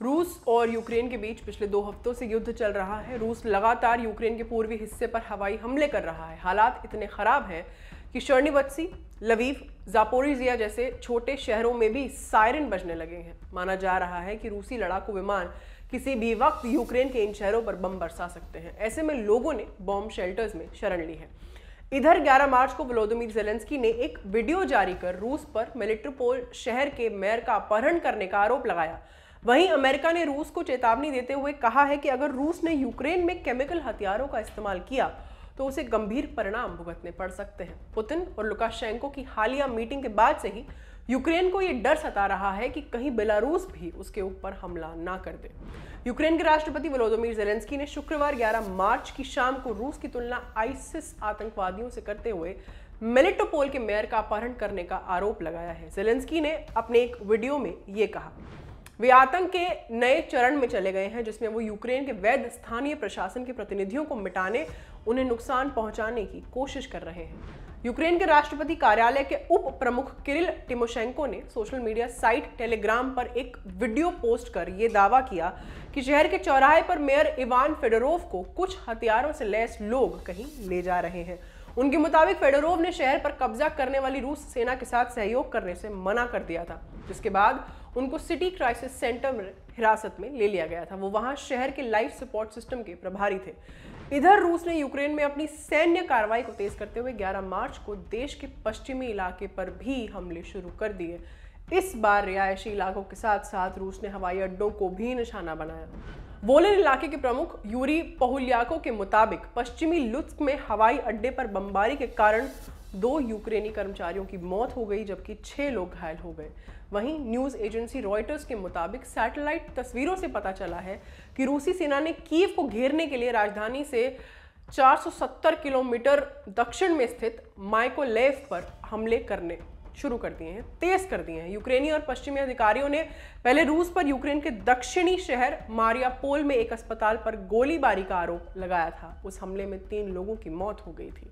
रूस और यूक्रेन के बीच पिछले 2 हफ्तों से युद्ध चल रहा है। रूस लगातार यूक्रेन के पूर्वी हिस्से पर हवाई हमले कर रहा है। हालात इतने खराब हैं कि शर्निवत्सी, लवीव, जापोरिजिया जैसे छोटे शहरों में भी सायरन बजने लगे हैं। माना जा रहा है कि रूसी लड़ाकू विमान किसी भी वक्त यूक्रेन के इन शहरों पर बम बरसा सकते हैं। ऐसे में लोगों ने बॉम्ब शेल्टर्स में शरण ली है। इधर 11 मार्च को वोलोदिमीर ज़ेलेंस्की ने एक वीडियो जारी कर रूस पर मेलिटोपोल शहर के मेयर का अपहरण करने का आरोप लगाया। वहीं अमेरिका ने रूस को चेतावनी देते हुए कहा है कि अगर रूस ने यूक्रेन में केमिकल हथियारों का इस्तेमाल किया तो उसे गंभीर परिणाम भुगतने पड़ सकते हैं। पुतिन और लुकाशेंको की हालिया मीटिंग के बाद से ही यूक्रेन को यह डर सता रहा है कि कहीं बेलारूस भी उसके ऊपर हमला ना कर दे। यूक्रेन के राष्ट्रपति वोलोदिमीर ज़ेलेंस्की ने शुक्रवार 11 मार्च की शाम को रूस की तुलना आईसिस आतंकवादियों से करते हुए मेलिटोपोल के मेयर का अपहरण करने का आरोप लगाया है। ज़ेलेंस्की ने अपने एक वीडियो में ये कहा, वे आतंक के नए चरण में चले गए हैं जिसमें वो यूक्रेन के वैध स्थानीय प्रशासन के प्रतिनिधियों को मिटाने, उन्हें नुकसान पहुंचाने की कोशिश कर रहे हैं। यूक्रेन के राष्ट्रपति कार्यालय के उप प्रमुख किरिल टिमोशेंको ने सोशल मीडिया साइट टेलीग्राम पर एक वीडियो पोस्ट कर यह दावा किया कि शहर के चौराहे पर मेयर इवान फेडोरोव को कुछ हथियारों से लैस लोग कहीं ले जा रहे हैं। उनके मुताबिक फेडोरोव ने शहर पर कब्जा करने वाली रूस सेना के साथ सहयोग करने से मना कर दिया था, जिसके बाद उनको सिटी क्राइसिस सेंटर में हिरासत में ले लिया गया था। वो वहां शहर के लाइफ सपोर्ट सिस्टम के प्रभारी थे। इधर रूस ने यूक्रेन में अपनी सैन्य कार्रवाई को तेज करते हुए 11 मार्च को देश के पश्चिमी इलाके पर भी हमले शुरू कर दिए। इस बार रिहायशी इलाकों के साथ साथ रूस ने हवाई अड्डों को भी निशाना बनाया। वोलिन इलाके के प्रमुख यूरी पोहुल्याको के मुताबिक पश्चिमी लुत्स्क में हवाई अड्डे पर बमबारी के कारण 2 यूक्रेनी कर्मचारियों की मौत हो गई जबकि 6 लोग घायल हो गए। वहीं न्यूज एजेंसी रॉयटर्स के मुताबिक सैटेलाइट तस्वीरों से पता चला है कि रूसी सेना ने कीव को घेरने के लिए राजधानी से 470 किलोमीटर दक्षिण में स्थित माइकोलेव पर हमले करने शुरू कर दिए हैं, तेज कर दिए हैं। यूक्रेनी और पश्चिमी अधिकारियों ने पहले रूस पर यूक्रेन के दक्षिणी शहर मारियापोल में एक अस्पताल पर गोलीबारी का आरोप लगाया था। उस हमले में 3 लोगों की मौत हो गई थी।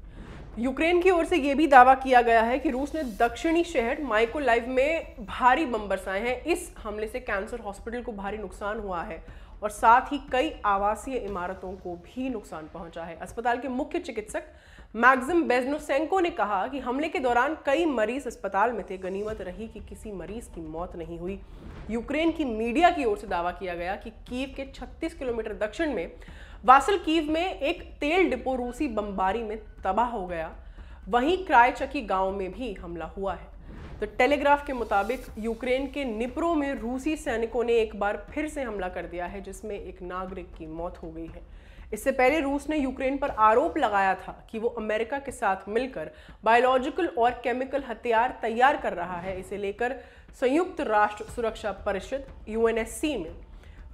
यूक्रेन की ओर से यह भी दावा किया गया है कि रूस ने दक्षिणी शहर माइकोलाइव में भारी बम बरसाए हैं। इस हमले से कैंसर हॉस्पिटल को भारी नुकसान हुआ है और साथ ही कई आवासीय इमारतों को भी नुकसान पहुंचा है। अस्पताल के मुख्य चिकित्सक मैक्सिम बेजनोसेंको ने कहा कि हमले के दौरान कई मरीज अस्पताल में थे। गनीमत रही कि किसी मरीज की मौत नहीं हुई। यूक्रेन की मीडिया की ओर से दावा किया गया कि कीव के 36 किलोमीटर दक्षिण में वासल कीव में एक तेल डिपो रूसी बमबारी में तबाह हो गया। वहीं क्रायचकी गांव में भी हमला हुआ है। तो टेलीग्राफ के मुताबिक यूक्रेन के निप्रो में रूसी सैनिकों ने एक बार फिर से हमला कर दिया है जिसमें एक नागरिक की मौत हो गई है। इससे पहले रूस ने यूक्रेन पर आरोप लगाया था कि वो अमेरिका के साथ मिलकर बायोलॉजिकल और केमिकल हथियार तैयार कर रहा है। इसे लेकर संयुक्त राष्ट्र सुरक्षा परिषद यूएनएससी में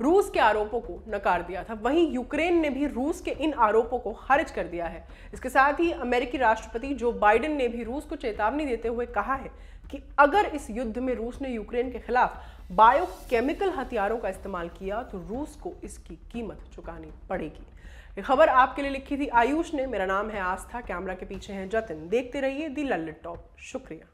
रूस के आरोपों को नकार दिया था। वहीं यूक्रेन ने भी रूस के इन आरोपों को खारिज कर दिया है। इसके साथ ही अमेरिकी राष्ट्रपति जो बाइडेन ने भी रूस को चेतावनी देते हुए कहा है कि अगर इस युद्ध में रूस ने यूक्रेन के खिलाफ बायोकेमिकल हथियारों का इस्तेमाल किया तो रूस को इसकी कीमत चुकानी पड़ेगी। ये खबर आपके लिए लिखी थी आयुष ने। मेरा नाम है आस्था, कैमरा के पीछे है जतिन। देखते रहिए दी ललित टॉप। शुक्रिया।